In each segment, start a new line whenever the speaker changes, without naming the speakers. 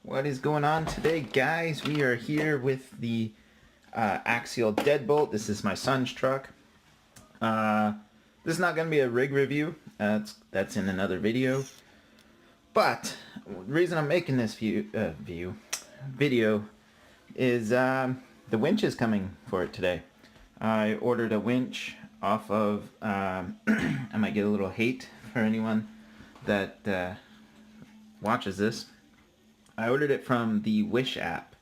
What is going on today, guys? We are here with the axial deadbolt. This is my son's truck. This is not going to be a rig review. That's in another video. But the reason I'm making this video is the winch is coming for it today. I ordered a winch off of, I might get a little hate for anyone that watches this. I ordered it from the Wish app.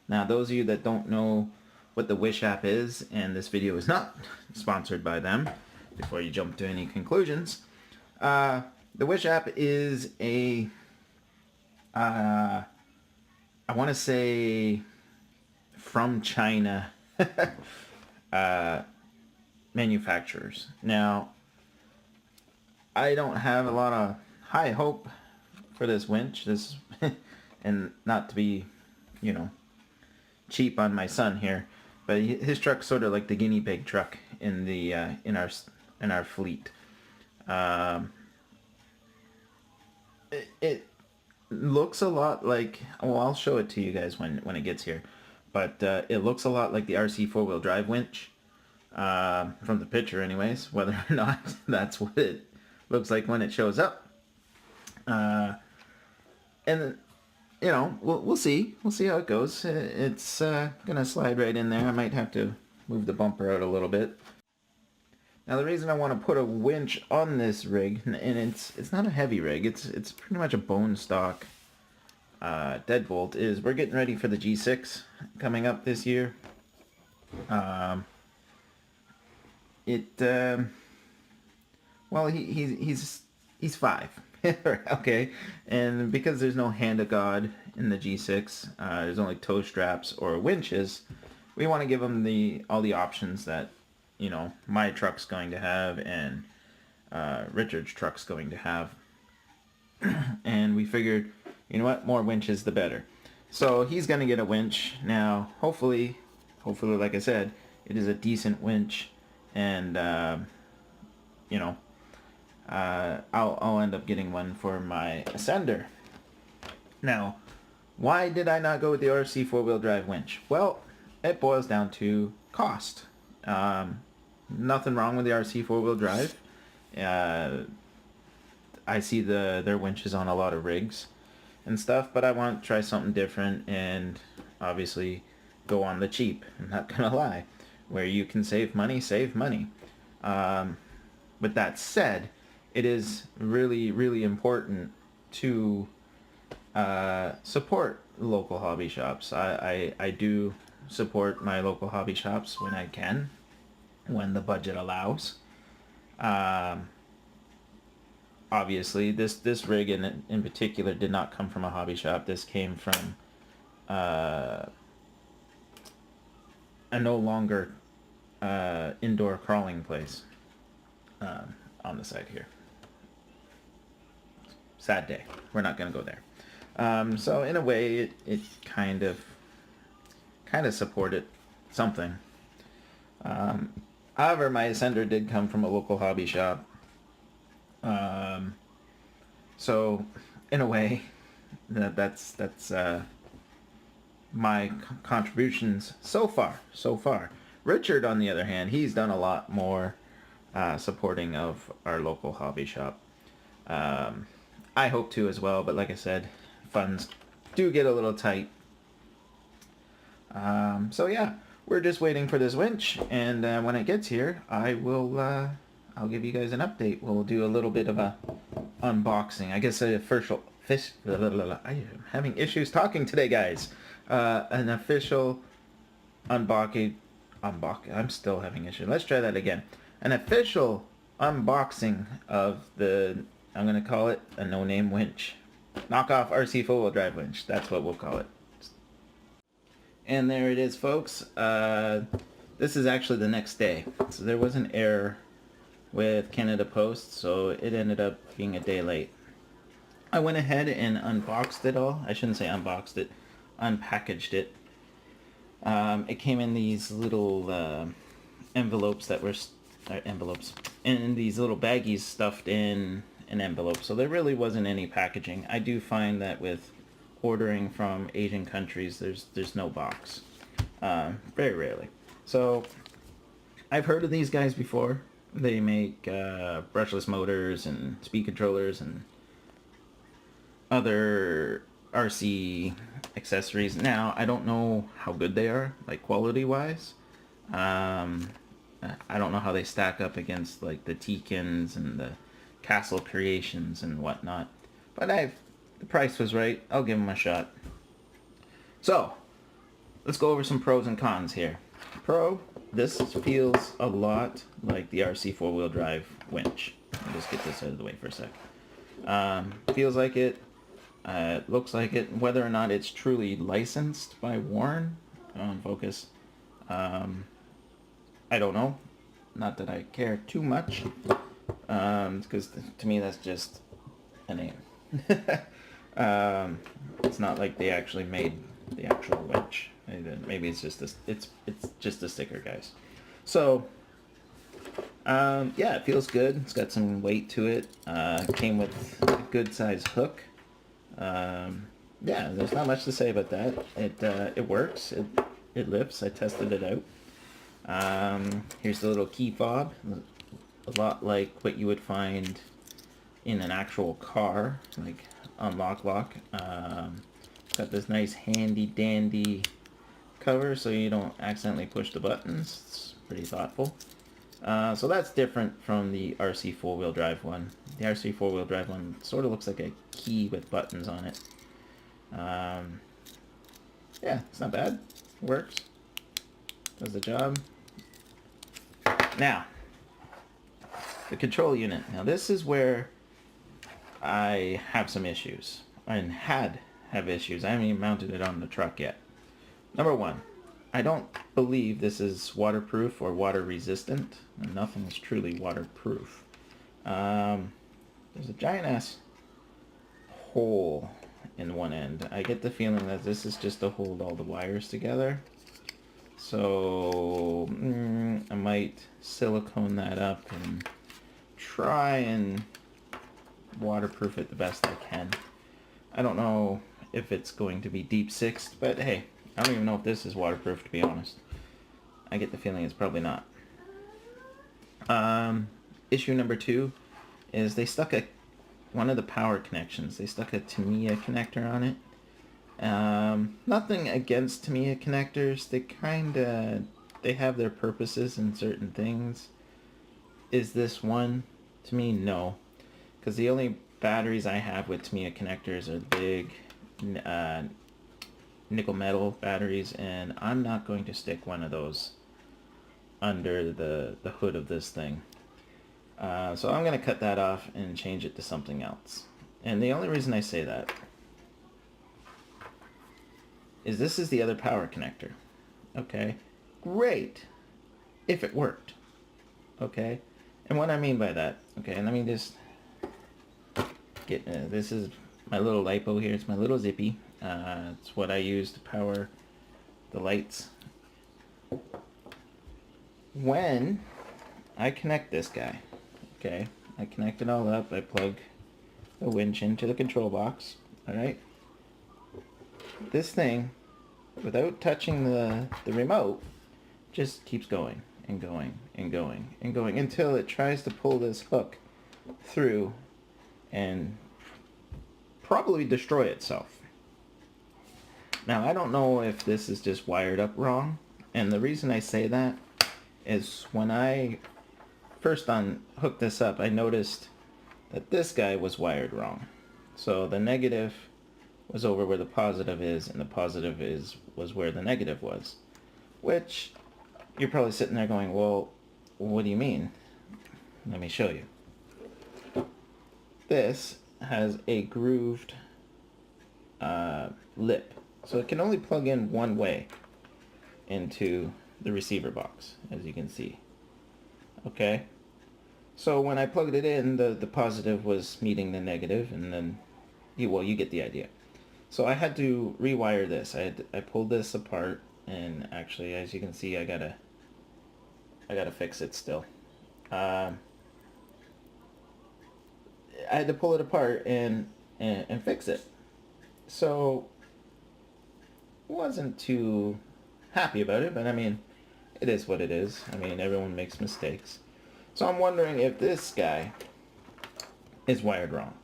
Now, those of you that don't know what the Wish app is, and this video is not sponsored by them, before you jump to any conclusions, the Wish app is a, I want to say, from China manufacturers. Now, I don't have a lot of high hope for this winch. And not to be, cheap on my son here, but his truck's sort of like the guinea pig truck in the in our fleet. It looks a lot like, well, I'll show it to you guys when it gets here, but it looks a lot like the Rfc Four-Wheel-Drive Winch, from the picture anyways, whether or not that's what it looks like when it shows up. And we'll see. We'll see how it goes. It's gonna slide right in there. I might have to move the bumper out a little bit. Now, the reason I want to put a winch on this rig, and it's not a heavy rig. It's pretty much a bone stock deadbolt. Is we're getting ready for the G6 coming up this year. Well, he's 5. Okay, and because there's no hand of God in the G6, there's only tow straps or winches. We want to give him all the options that my truck's going to have and Richard's truck's going to have. And we figured, you know what, more winches the better. So he's going to get a winch. Now, hopefully, like I said, it is a decent winch, and I'll end up getting one for my Ascender. Now, why did I not go with the Rfc Four-Wheel-Drive Winch? Well, it boils down to cost. Nothing wrong with the Rfc Four-Wheel-Drive. I see their winches on a lot of rigs and stuff, but I want to try something different and obviously go on the cheap. I'm not gonna lie. Where you can save money, save money. With that said, it is really, really important to support local hobby shops. I do support my local hobby shops when I can, when the budget allows. Obviously, this rig in particular did not come from a hobby shop. This came from a no longer indoor crawling place on the side here. Sad day. We're not going to go there. So in a way, it kind of supported something. However, my Ascender did come from a local hobby shop. So in a way, that's my contributions so far. Richard, on the other hand, he's done a lot more supporting of our local hobby shop. I hope to as well, but like I said, funds do get a little tight. So yeah, we're just waiting for this winch, and when it gets here, I'll give you guys an update. We'll do a little bit of a unboxing. I guess an official I am having issues talking today, guys. An official unboxing. I'm still having issues. Let's try that again. An official unboxing of the, I'm going to call it a no-name winch. Knockoff Rfc Four-Wheel-Drive Winch. That's what we'll call it. And there it is, folks. This is actually the next day. So there was an error with Canada Post, so it ended up being a day late. I went ahead and unboxed it all. I shouldn't say unboxed it. Unpackaged it. It came in these little envelopes that were... envelopes. And these little baggies stuffed in an envelope. So there really wasn't any packaging. I do find that with ordering from Asian countries, there's no box. Very rarely. So I've heard of these guys before. They make brushless motors and speed controllers and other RC accessories. Now, I don't know how good they are, like quality-wise. I don't know how they stack up against like the Teakins and the Castle Creations and whatnot. But the price was right. I'll give them a shot. So, let's go over some pros and cons here. Pro, this feels a lot like the Rfc Four-Wheel-Drive Winch. I'll just get this out of the way for a sec. Feels like it. Looks like it. Whether or not it's truly licensed by Warren on Focus, I don't know. Not that I care too much, because to me that's just a name. It's not like they actually made the actual winch. Maybe it's just it's just a sticker, guys. So yeah, it feels good. It's got some weight to it. Came with a good size hook. Yeah, there's not much to say about that. It works. It lifts. I tested it out. Here's the little key fob, a lot like what you would find in an actual car, like unlock lock. Got this nice handy dandy cover so you don't accidentally push the buttons. It's pretty thoughtful. So that's different from the Rfc Four-Wheel-Drive one. The Rfc Four-Wheel-Drive one sort of looks like a key with buttons on it. Yeah, it's not bad. It works. Does the job. Now, the control unit. Now this is where I have some issues, and have issues. I haven't even mounted it on the truck yet. Number one, I don't believe this is waterproof or water resistant. Nothing is truly waterproof. There's a giant ass hole in one end. I get the feeling that this is just to hold all the wires together. So I might silicone that up and try and waterproof it the best I can. I don't know if it's going to be deep sixed, but hey, I don't even know if this is waterproof, to be honest. I get the feeling it's probably not. Issue number two is they stuck one of the power connections. They stuck a Tamiya connector on it. Nothing against Tamiya connectors. They have their purposes in certain things. Is this one? To me, no. Because the only batteries I have with Tamiya connectors are big nickel metal batteries, and I'm not going to stick one of those under the hood of this thing. So I'm going to cut that off and change it to something else. And the only reason I say that is this is the other power connector. Okay, great if it worked. Okay, and what I mean by that, okay, and let me just get, this is my little LiPo here. It's my little Zippy. It's what I use to power the lights. When I connect this guy, okay, I connect it all up. I plug the winch into the control box. All right. This thing, without touching the remote, just keeps going and going and going and going until it tries to pull this hook through and probably destroy itself. Now, I don't know if this is just wired up wrong, and the reason I say that is when I first hooked this up, I noticed that this guy was wired wrong. So the negative was over where the positive is, and the positive was where the negative was. Which, you're probably sitting there going, well, what do you mean? Let me show you. This has a grooved lip. So it can only plug in one way into the receiver box, as you can see. Okay? So when I plugged it in, the positive was meeting the negative, and then, you get the idea. So I had to rewire this. I pulled this apart, and actually, as you can see, I gotta fix it still. I had to pull it apart and fix it. So wasn't too happy about it, but I mean, it is what it is. I mean, everyone makes mistakes. So I'm wondering if this guy is wired wrong.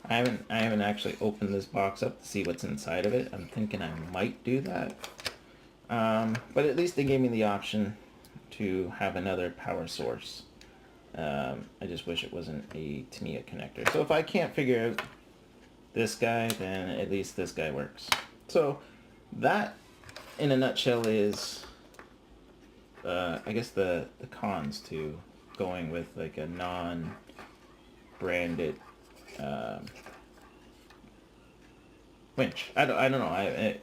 I haven't actually opened this box up to see what's inside of it. I'm thinking I might do that. But at least they gave me the option to have another power source. I just wish it wasn't a Tamiya connector. So if I can't figure out this guy, then at least this guy works. So that, in a nutshell, is I guess the cons to going with like a non-branded winch. I don't know. I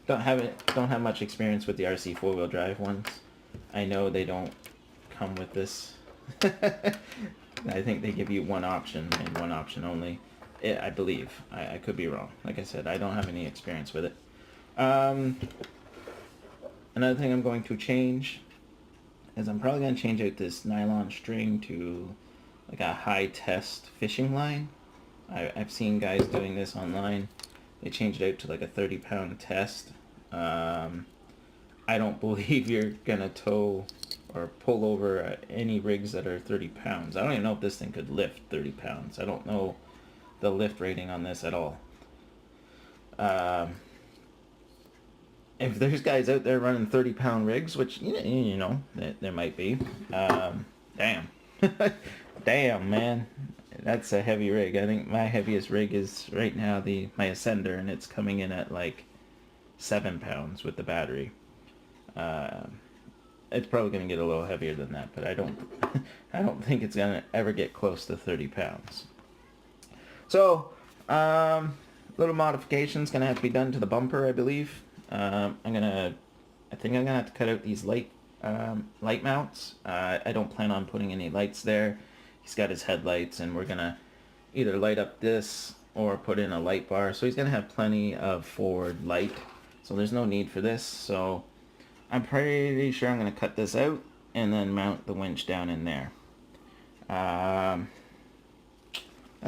don't have much experience with the Rfc Four-Wheel-Drive ones. I know they don't come with this. I think they give you one option and one option only. I believe. I could be wrong. Like I said, I don't have any experience with it. Another thing I'm going to change is I'm probably going to change out this nylon string to like a high test fishing line. I've seen guys doing this online. They changed it out to like a 30-pound test. I don't believe you're gonna tow or pull over any rigs that are 30 pounds. I don't even know if this thing could lift 30 pounds. I don't know the lift rating on this at all. If there's guys out there running 30-pound rigs, which you know there might be, damn, damn man, that's a heavy rig. I think my heaviest rig is right now my Ascender, and it's coming in at like 7 pounds with the battery. It's probably going to get a little heavier than that, but I don't think it's going to ever get close to 30 pounds. So, little modifications going to have to be done to the bumper, I believe. I think I'm gonna have to cut out these light mounts. I don't plan on putting any lights there. He's got his headlights, and we're gonna either light up this or put in a light bar. So he's gonna have plenty of forward light. So there's no need for this. So I'm pretty sure I'm gonna cut this out and then mount the winch down in there. That's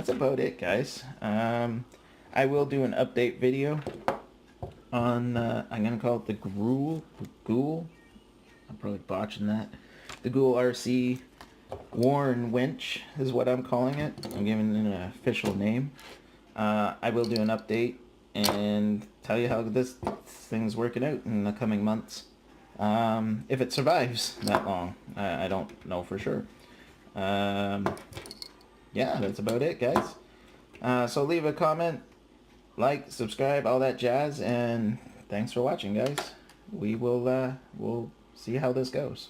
about it, guys. I will do an update video on, I'm going to call it the Ghoul, I'm probably botching that, the GoolRC Winch is what I'm calling it. I'm giving it an official name. I will do an update and tell you how this thing's working out in the coming months. If it survives that long, I don't know for sure. Yeah, that's about it, guys. So leave a comment, like, subscribe, all that jazz, and thanks for watching, guys. We'll see how this goes.